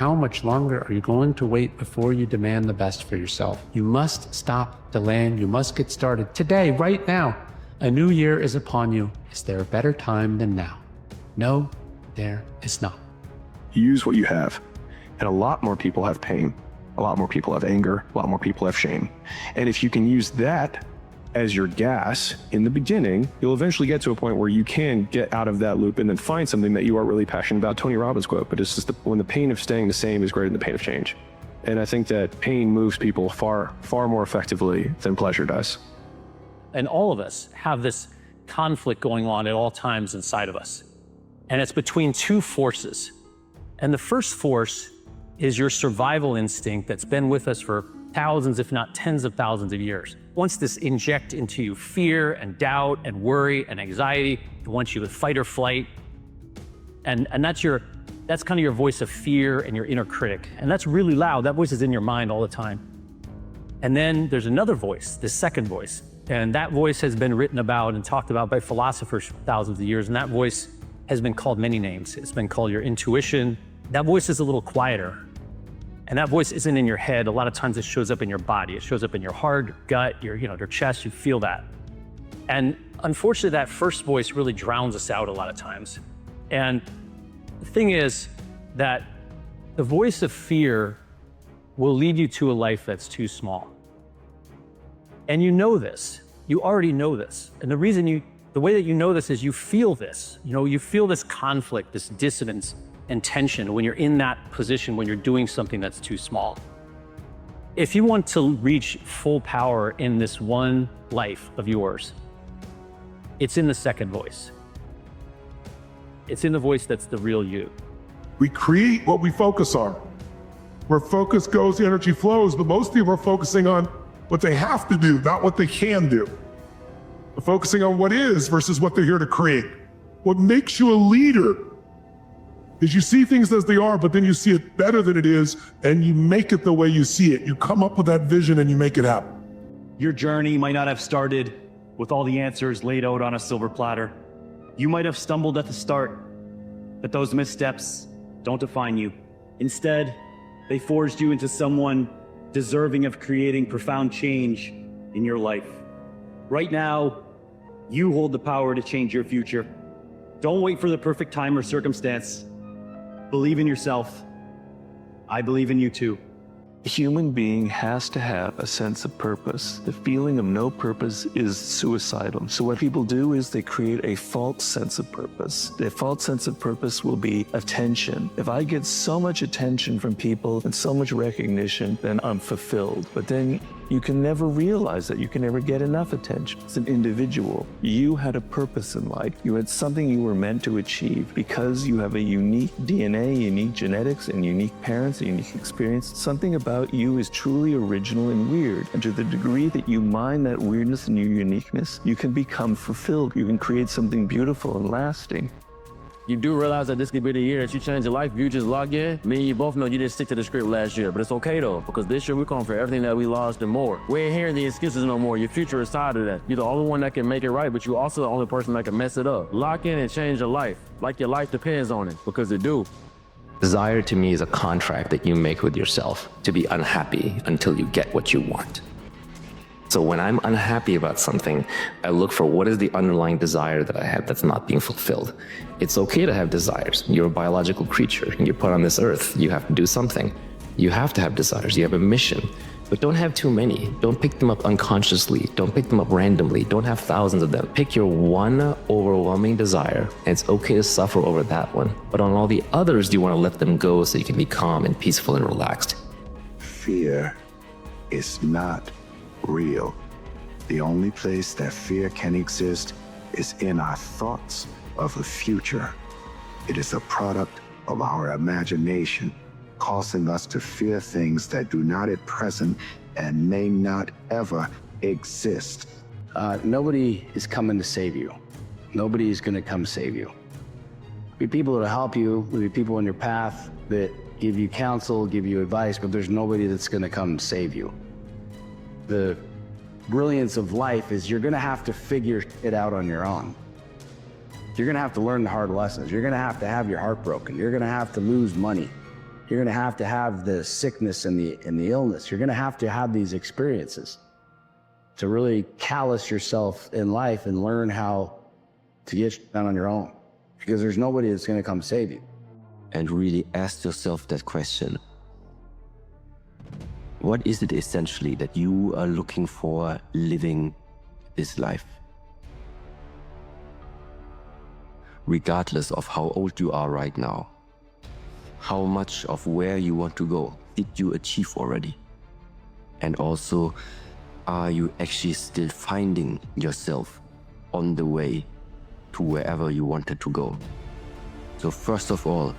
how much longer are you going to wait before you demand the best for yourself? You must stop delaying. You must get started today, right now. A new year is upon you. Is there a better time than now? No, there is not. Use what you have. And a lot more people have pain. A lot more people have anger. A lot more people have shame. And if you can use that as your gas in the beginning, you'll eventually get to a point where you can get out of that loop and then find something that you are really passionate about. Tony Robbins quote, but it's just when the pain of staying the same is greater than the pain of change. And I think that pain moves people far, far more effectively than pleasure does. And all of us have this conflict going on at all times inside of us. And it's between two forces. And the first force is your survival instinct that's been with us for thousands, if not tens of thousands of years. Wants this inject into you fear and doubt and worry and anxiety. It wants you to fight or flight. And that's kind of your voice of fear and your inner critic. And that's really loud. That voice is in your mind all the time. And then there's another voice, this second voice. And that voice has been written about and talked about by philosophers for thousands of years. And that voice has been called many names. It's been called your intuition. That voice is a little quieter. And that voice isn't in your head. A lot of times it shows up in your body. It shows up in your heart, your gut, your chest. You feel that. And unfortunately, that first voice really drowns us out a lot of times. And the thing is that the voice of fear will lead you to a life that's too small. And you know this. You already know this. And the way that you know this is you feel this. You feel this conflict, this dissonance and tension when you're in that position, when you're doing something that's too small. If you want to reach full power in this one life of yours, it's in the second voice. It's in the voice that's the real you. We create what we focus on. Where focus goes, the energy flows, but most people are focusing on what they have to do, not what they can do. They're focusing on what is versus what they're here to create. What makes you a leader is you see things as they are, but then you see it better than it is, and you make it the way you see it. You come up with that vision and you make it happen. Your journey might not have started with all the answers laid out on a silver platter. You might have stumbled at the start, but those missteps don't define you. Instead, they forged you into someone deserving of creating profound change in your life. Right now, you hold the power to change your future. Don't wait for the perfect time or circumstance. Believe in yourself. I believe in you too. A human being has to have a sense of purpose. The feeling of no purpose is suicidal. So what people do is they create a false sense of purpose. The false sense of purpose will be attention. If I get so much attention from people and so much recognition, then I'm fulfilled. But then you can never realize that. You can never get enough attention. As an individual, you had a purpose in life. You had something you were meant to achieve because you have a unique DNA, unique genetics, and unique parents, a unique experience. Something about you is truly original and weird. And to the degree that you mine that weirdness and your uniqueness, you can become fulfilled. You can create something beautiful and lasting. You do realize that this could be the year that you change your life. You just log in. Me and you both know you didn't stick to the script last year, but it's okay though, because this year we're going for everything that we lost and more. We ain't hearing the excuses no more. Your future is tied to that. You're the only one that can make it right, but you're also the only person that can mess it up. Lock in and change your life, like your life depends on it, because it do. Desire to me is a contract that you make with yourself to be unhappy until you get what you want. So when I'm unhappy about something, I look for what is the underlying desire that I have that's not being fulfilled. It's okay to have desires. You're a biological creature. You're put on this earth. You have to do something. You have to have desires. You have a mission. But don't have too many. Don't pick them up unconsciously. Don't pick them up randomly. Don't have thousands of them. Pick your one overwhelming desire, and it's okay to suffer over that one. But on all the others, you want to let them go so you can be calm and peaceful and relaxed. Fear is not real. The only place that fear can exist is in our thoughts of the future. It is a product of our imagination, causing us to fear things that do not at present and may not ever exist. Nobody is coming to save you. Nobody is going to come save you. There'll be people that'll help you. There'll be people in your path that give you counsel, give you advice, but there's nobody that's going to come save you. The brilliance of life is you're going to have to figure it out on your own. You're going to have to learn the hard lessons. You're going to have your heart broken. You're going to have to lose money. You're going to have the sickness and the illness. You're going to have these experiences to really callous yourself in life and learn how to get done on your own, because there's nobody that's going to come save you. And really ask yourself that question. What is it essentially that you are looking for living this life? Regardless of how old you are right now, how much of where you want to go did you achieve already? And also, are you actually still finding yourself on the way to wherever you wanted to go? So first of all,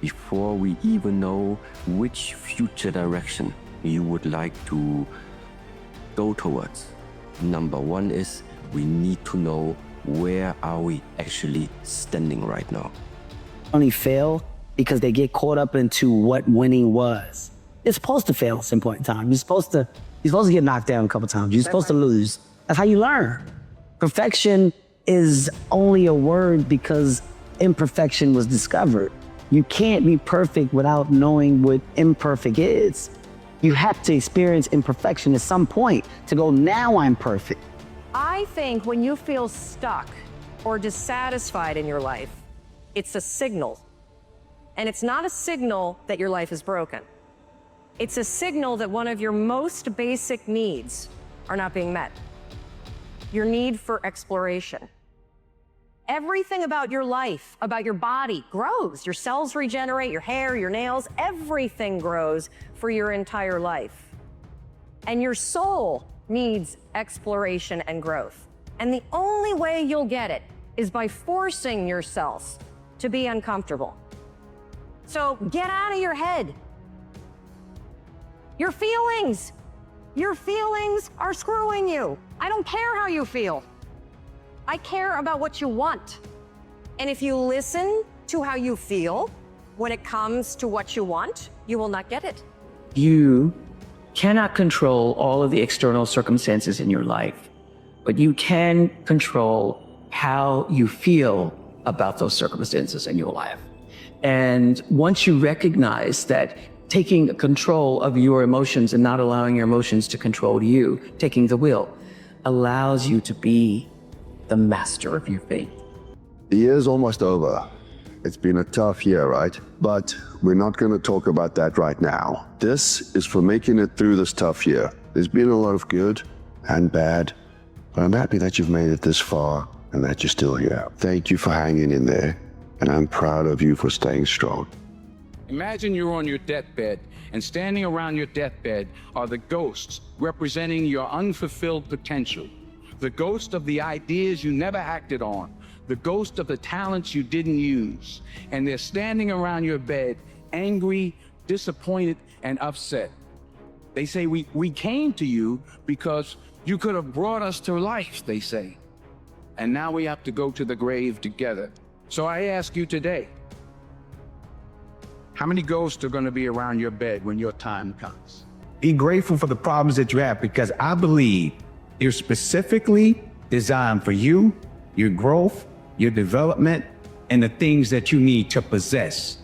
before we even know which future direction you would like to go towards, number one is we need to know, where are we actually standing right now? Only fail because they get caught up into what winning was. You're supposed to fail at some point in time. You're supposed to get knocked down a couple times. You're supposed to lose. That's how you learn. Perfection is only a word because imperfection was discovered. You can't be perfect without knowing what imperfect is. You have to experience imperfection at some point to go, now I'm perfect. I think when you feel stuck or dissatisfied in your life, it's a signal. And it's not a signal that your life is broken. It's a signal that one of your most basic needs are not being met. Your need for exploration. Everything about your life, about your body grows. Your cells regenerate, your hair, your nails, everything grows for your entire life. And your soul needs exploration and growth. And the only way you'll get it is by forcing yourself to be uncomfortable. So get out of your head. Your feelings are screwing you. I don't care how you feel. I care about what you want. And if you listen to how you feel when it comes to what you want, you will not get it. You cannot control all of the external circumstances in your life, but you can control how you feel about those circumstances in your life. And once you recognize that taking control of your emotions and not allowing your emotions to control you, taking the wheel, allows you to be the master of your fate. The year's almost over. It's been a tough year, right? But we're not going to talk about that right now. This is for making it through this tough year. There's been a lot of good and bad, but I'm happy that you've made it this far and that you're still here. Thank you for hanging in there, and I'm proud of you for staying strong. Imagine you're on your deathbed, and standing around your deathbed are the ghosts representing your unfulfilled potential, the ghost of the ideas you never acted on, the ghost of the talents you didn't use. And they're standing around your bed, angry, disappointed, and upset. They say, we came to you because you could have brought us to life, they say. And now we have to go to the grave together. So I ask you today, how many ghosts are going to be around your bed when your time comes? Be grateful for the problems that you have, because I believe they're specifically designed for you, your growth, your development, and the things that you need to possess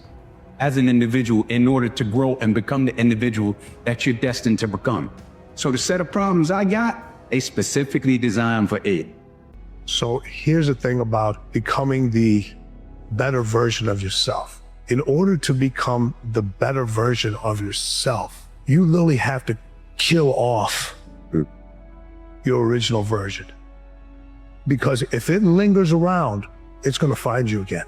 as an individual in order to grow and become the individual that you're destined to become. So the set of problems I got, they specifically designed for it. So here's the thing about becoming the better version of yourself. In order to become the better version of yourself, you literally have to kill off your original version. Because if it lingers around, it's going to find you again.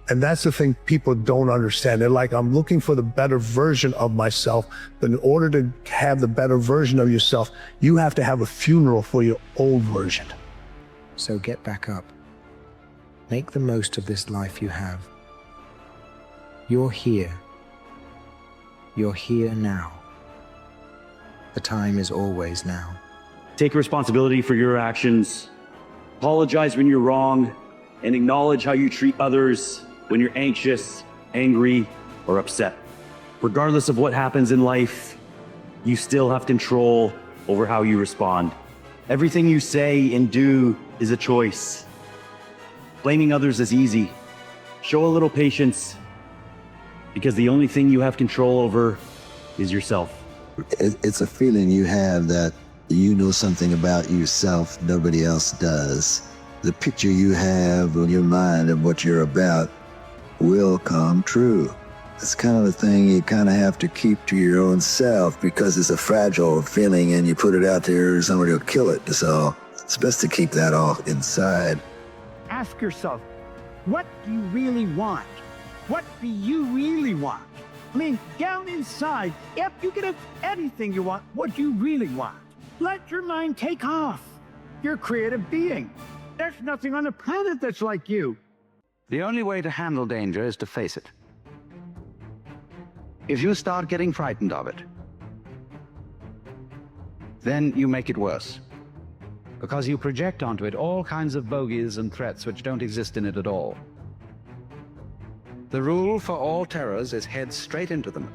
And that's the thing people don't understand. They're like, I'm looking for the better version of myself. But in order to have the better version of yourself, you have to have a funeral for your old version. So get back up. Make the most of this life you have. You're here. You're here now. The time is always now. Take responsibility for your actions. Apologize when you're wrong, and acknowledge how you treat others when you're anxious, angry, or upset. Regardless of what happens in life, you still have control over how you respond. Everything you say and do is a choice. Blaming others is easy. Show a little patience Because the only thing you have control over is yourself. It's a feeling you have that you know something about yourself nobody else does. The picture you have in your mind of what you're about will come true. It's kind of a thing you kind of have to keep to your own self because it's a fragile feeling and you put it out there, somebody will kill it. So it's best to keep that all inside. Ask yourself, what do you really want? What do you really want? I mean, down inside, if you could have anything you want, what do you really want? Let your mind take off. You're a creative being. There's nothing on the planet that's like you. The only way to handle danger is to face it. If you start getting frightened of it, then you make it worse. Because you project onto it all kinds of bogeys and threats which don't exist in it at all. The rule for all terrors is head straight into them.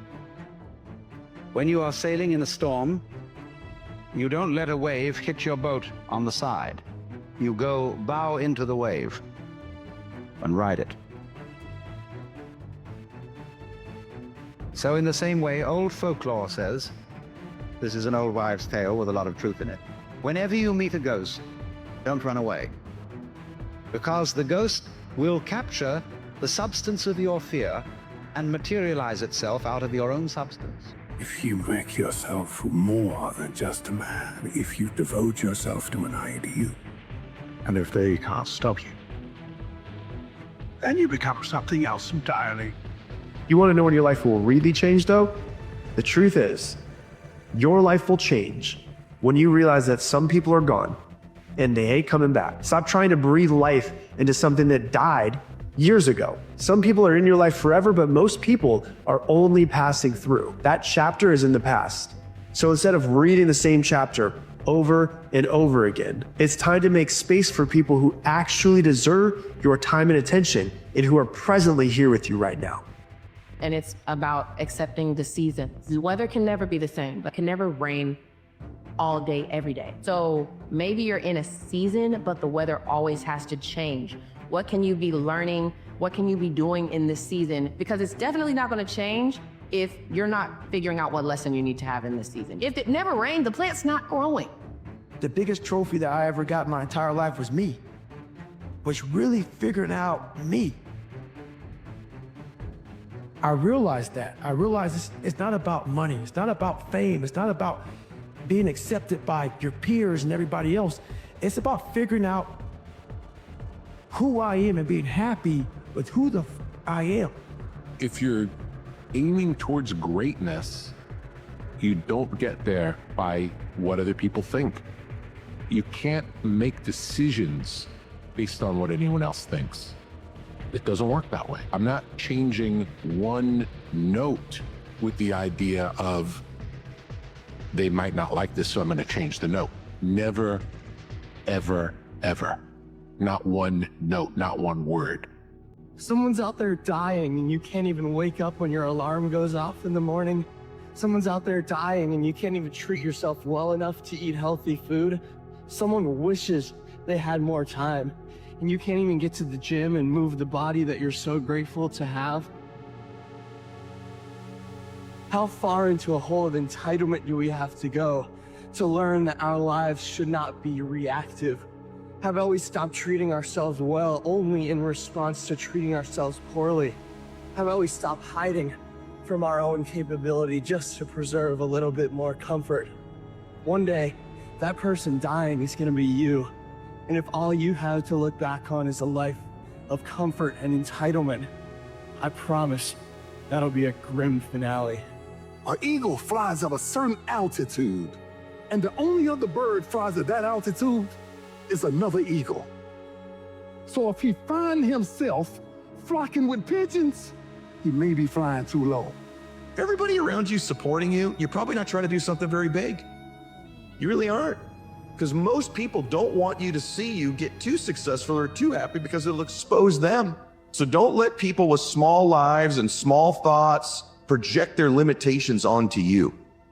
When you are sailing in a storm, you don't let a wave hit your boat on the side. You go bow into the wave and ride it. So in the same way, old folklore says, this is an old wives' tale with a lot of truth in it. Whenever you meet a ghost, don't run away. Because the ghost will capture the substance of your fear and materialize itself out of your own substance. If you make yourself more than just a man, if you devote yourself to an ideal, and if they can't stop you, then you become something else entirely. You want to know when your life will really change, though? The truth is, your life will change when you realize that some people are gone and they ain't coming back. Stop trying to breathe life into something that died years ago. Some people are in your life forever, but most people are only passing through. That chapter is in the past. So instead of reading the same chapter over and over again, it's time to make space for people who actually deserve your time and attention and who are presently here with you right now. And it's about accepting the seasons. The weather can never be the same, but can never rain all day, every day. So maybe you're in a season, but the weather always has to change. What can you be learning? What can you be doing in this season? Because it's definitely not gonna change if you're not figuring out what lesson you need to have in this season. If it never rained, the plant's not growing. The biggest trophy that I ever got in my entire life was me. Was really figuring out me. I realized that. I realized it's not about money. It's not about fame. It's not about being accepted by your peers and everybody else. It's about figuring out who I am and being happy with who I am. If you're aiming towards greatness, you don't get there by what other people think. You can't make decisions based on what anyone else thinks. It doesn't work that way. I'm not changing one note with the idea of they might not like this, so I'm going to change the note. Never, ever, ever. Not one note, not one word. Someone's out there dying and you can't even wake up when your alarm goes off in the morning. Someone's out there dying and you can't even treat yourself well enough to eat healthy food. Someone wishes they had more time and you can't even get to the gym and move the body that you're so grateful to have. How far into a hole of entitlement do we have to go to learn that our lives should not be reactive? How about we stop treating ourselves well only in response to treating ourselves poorly? How about we stop hiding from our own capability just to preserve a little bit more comfort? One day, that person dying is gonna be you. And if all you have to look back on is a life of comfort and entitlement, I promise that'll be a grim finale. An eagle flies at a certain altitude, and the only other bird flies at that altitude is another eagle. So if he finds himself flocking with pigeons, he may be flying too low. Everybody around you supporting you, you're probably not trying to do something very big. You really aren't. Because most people don't want you to see you get too successful or too happy because it'll expose them. So don't let people with small lives and small thoughts project their limitations onto you.